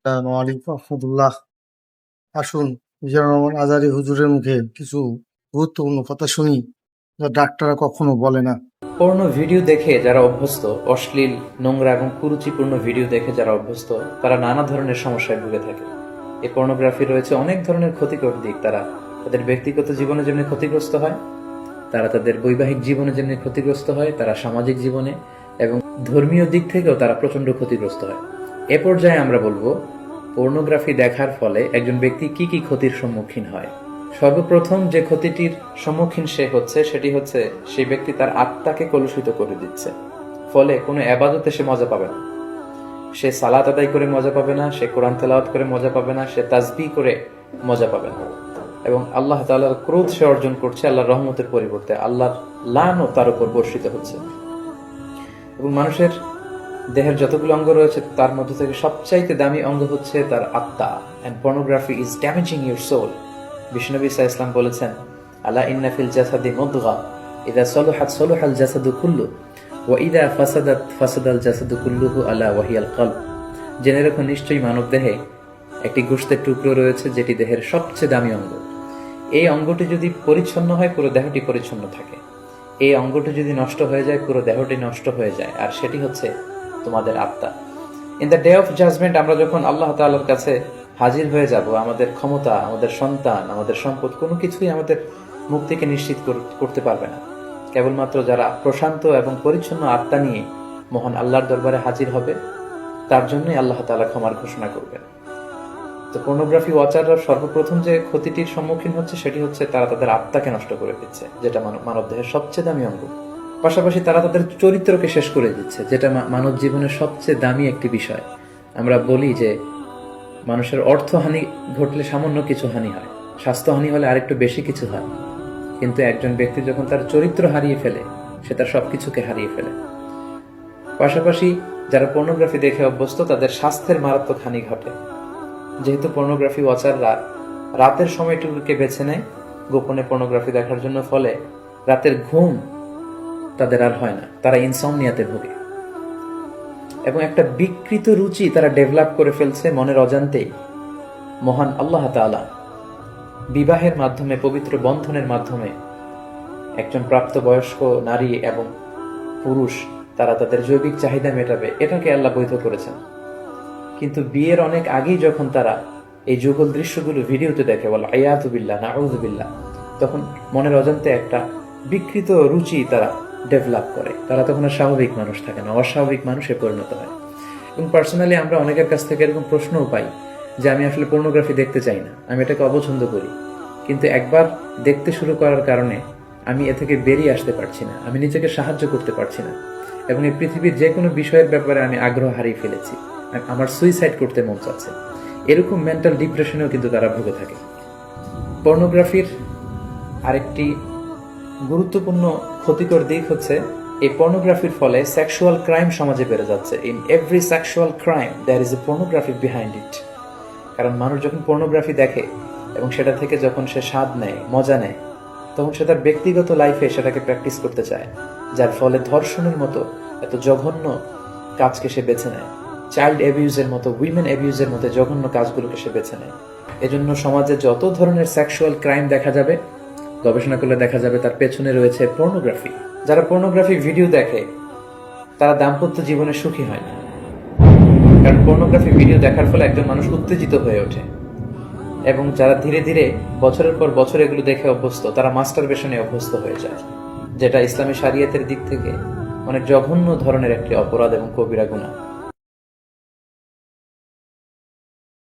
আসসালামু আলাইকুম রহমতুল্লাহ। আসুন মিজানুর রহমান আজারি হুজুরের মুখে কিছু গুরুত্বপূর্ণ কথা শুনি, যা ডাক্তাররা কখনো বলে না। পর্নো ভিডিও দেখে যারা অভ্যস্ত, অশ্লীল, নোংরা এবং কুরুচিপূর্ণ ভিডিও দেখে যারা অভ্যস্ত, তারা নানা ধরনের সমস্যায় ভুগে থাকে। এই পর্নোগ্রাফি রয়েছে অনেক ধরনের ক্ষতিকর দিক। তারা তাদের ব্যক্তিগত জীবনে যেমনি ক্ষতিগ্রস্ত হয়, তারা তাদের বৈবাহিক জীবনে যেমনি ক্ষতিগ্রস্ত হয়, তারা সামাজিক জীবনে এবং ধর্মীয় দিক থেকেও তারা প্রচন্ড ক্ষতিগ্রস্ত হয়। এ পর্যায়ে আমরা বলবো, পর্নোগ্রাফি দেখার ফলে একজন ব্যক্তি কি কি ক্ষতির সম্মুখীন হয়। সর্বপ্রথম যে ক্ষতিটির সম্মুখীন সে হচ্ছে, সেটি হচ্ছে সেই ব্যক্তি তার আত্মাকে কলুষিত করে দিচ্ছে। ফলে কোনো এবাদতে সে মজা পাবে না, সে সালাত আদায় করে মজা পাবে না, সে কোরআন তেলাওয়াত করে মজা পাবে না, সে তাসবিহ করে মজা পাবে না, এবং আল্লাহ তাআলার ক্রোধ সে অর্জন করছে আল্লাহর রহমতের পরিবর্তে। আল্লাহর লানও তার উপর বর্ষিত হচ্ছে। এবং মানুষের দেহের যতগুলো অঙ্গ রয়েছে তার মধ্যে থেকে সবচাইতে দামি অঙ্গ হচ্ছে তার আত্মা। And pornography is damaging your soul. Vishnu ঈসা ইসলাম বলেছেন, আলা ইন্না ফিল জাসাদি মুদগা ইদা সলুহাত সলুহাল জাসাদু কুল্লু ওয়া ইদা ফাসাদাত ফাসাদাল জাসাদু কুল্লুহু আলা ওয়াহিয়াল কলব। জেনে রাখো, নিশ্চয়ই মানব দেহে একটি গোশতের টুকরো রয়েছে যেটি দেহের সবচেয়ে দামি অঙ্গ। এই অঙ্গটি যদি পরিচ্ছন্ন হয়, পুরো দেহটি পরিচ্ছন্ন থাকে। এই অঙ্গটি যদি নষ্ট হয়ে যায়, পুরো দেহটি নষ্ট হয়ে যায়, আর সেটি হচ্ছে তোমাদের আত্মা। In the day of judgement আমরা যখন আল্লাহ তাআলার কাছে হাজির হয়ে যাব, আমাদের ক্ষমতা, আমাদের সন্তান, আমাদের সম্পদ কোনো কিছুই আমাদের মুক্তিকে নিশ্চিত করতে পারবে না। কেবলমাত্র যারা প্রশান্ত এবং পরিচ্ছন্ন আত্মা নিয়ে মহান আল্লাহর দরবারে হাজির হবে, তার জন্যই আল্লাহ তাআলা ক্ষমার ঘোষণা করবেন। তো পর্নোগ্রাফি ওয়াচাররা সর্বপ্রথম যে ক্ষতিটির সম্মুখীন হচ্ছে সেটি হচ্ছে তারা তাদের আত্মাকে নষ্ট করে দিচ্ছে, যেটা মানব দেহের সবচেয়ে দামি অঙ্গ। পাশাপাশি তারা তাদের চরিত্রকে শেষ করে দিচ্ছে, যেটা মানব জীবনের সবচেয়ে দামি একটি বিষয়। আমরা বলি যে মানুষের অর্থহানি ঘটলে সামান্য কিছু হানি হয়, স্বাস্থ্যহানি হলে আরেকটু বেশি কিছু হয়, কিন্তু একজন ব্যক্তি যখন তার চরিত্র হারিয়ে ফেলে, সে তার সবকিছুকে হারিয়ে ফেলে। পাশাপাশি যারা পর্নোগ্রাফি দেখে অভ্যস্ত, তাদের স্বাস্থ্যের মারাত্মক হানি ঘটে। যেহেতু পর্নোগ্রাফি ওয়াচাররা রাতের সময়টুকুকে বেছে নেয় গোপনে পর্নোগ্রাফি দেখার জন্য, ফলে রাতের ঘুম তাদের আর হয় না, তারা ইনসমনিয়াতে ভোগে এবং একটা বিকৃত রুচি তারা ডেভেলপ করে ফেলছে মনের অজান্তেই। মহান আল্লাহ তাআলা বিবাহের মাধ্যমে, পবিত্র বন্ধনের মাধ্যমে একজন প্রাপ্তবয়স্ক নারী এবং পুরুষ তারা তাদের জৈবিক চাহিদা মেটাবে, এটাকে আল্লাহ বৈধ করেছেন। কিন্তু বিয়ের অনেক আগেই যখন তারা এই যুগল দৃশ্যগুলো ভিডিওতে দেখে, বলে আয়াতু বিল্লাহ, নাউযু বিল্লাহ, তখন মনের অজান্তে একটা বিকৃত রুচি তারা ডেভেলপ করে। তারা তখন আর স্বাভাবিক মানুষ থাকে না, অস্বাভাবিক মানুষে পরিণত হয়। এবং পার্সোনালি আমরা অনেকের কাছ থেকে এরকম প্রশ্নও পাই যে আমি আসলে পর্নোগ্রাফি দেখতে চাই না, আমি এটাকে অপছন্দ করি, কিন্তু একবার দেখতে শুরু করার কারণে আমি এ থেকে বেরিয়ে আসতে পারছি না, আমি নিজেকে সাহায্য করতে পারছি না, এবং এই পৃথিবীর যে কোনো বিষয়ের ব্যাপারে আমি আগ্রহ হারিয়ে ফেলেছি, আমার সুইসাইড করতে মন চাচ্ছে। এরকম মেন্টাল ডিপ্রেশনেও কিন্তু তারা ভুগে থাকে। পর্নোগ্রাফির আরেকটি গুরুত্বপূর্ণ ক্ষতিকর দিক হচ্ছে, এই পর্নোগ্রাফির ফলে সেক্সুয়াল ক্রাইম সমাজে বেড়ে যাচ্ছে। In every sexual crime there is a pornography behind it. কারণ মানুষ যখন পর্নোগ্রাফি দেখে এবং সেটা থেকে যখন সে স্বাদ নেয়, মজা নেয়, তখন সে তার ব্যক্তিগত লাইফে সেটাকে প্র্যাকটিস করতে চায়, যার ফলে ধর্ষণের মতো এত জঘন্য কাজকে সে বেছে নেয়, চাইল্ড অ্যাবিউজের মতো, উইমেন অ্যাবিউজের মতো জঘন্য কাজগুলোকে সে বেছে নেয়। এজন্য সমাজে যত ধরনের সেক্সুয়াল ক্রাইম দেখা যাবে, গবেষণা করলে দেখা যাবে তার পেছনে রয়েছে পর্নোগ্রাফি। যারা পর্নোগ্রাফি ভিডিও দেখে তারা দাম্পত্য জীবনে সুখী হয় না, কারণ পর্নোগ্রাফি ভিডিও দেখার ফলে একজন মানুষ উত্তেজিত হয়ে ওঠে। এবং যারা ধীরে ধীরে বছরের পর বছর এগুলো দেখে অভ্যস্ত, তারা মাস্টারবেশনে অভ্যস্ত হয়ে যায়, যেটা ইসলামী শরিয়তের দিক থেকে অনেক জঘন্য ধরনের একটি অপরাধ এবং কবিরা গুনাহ।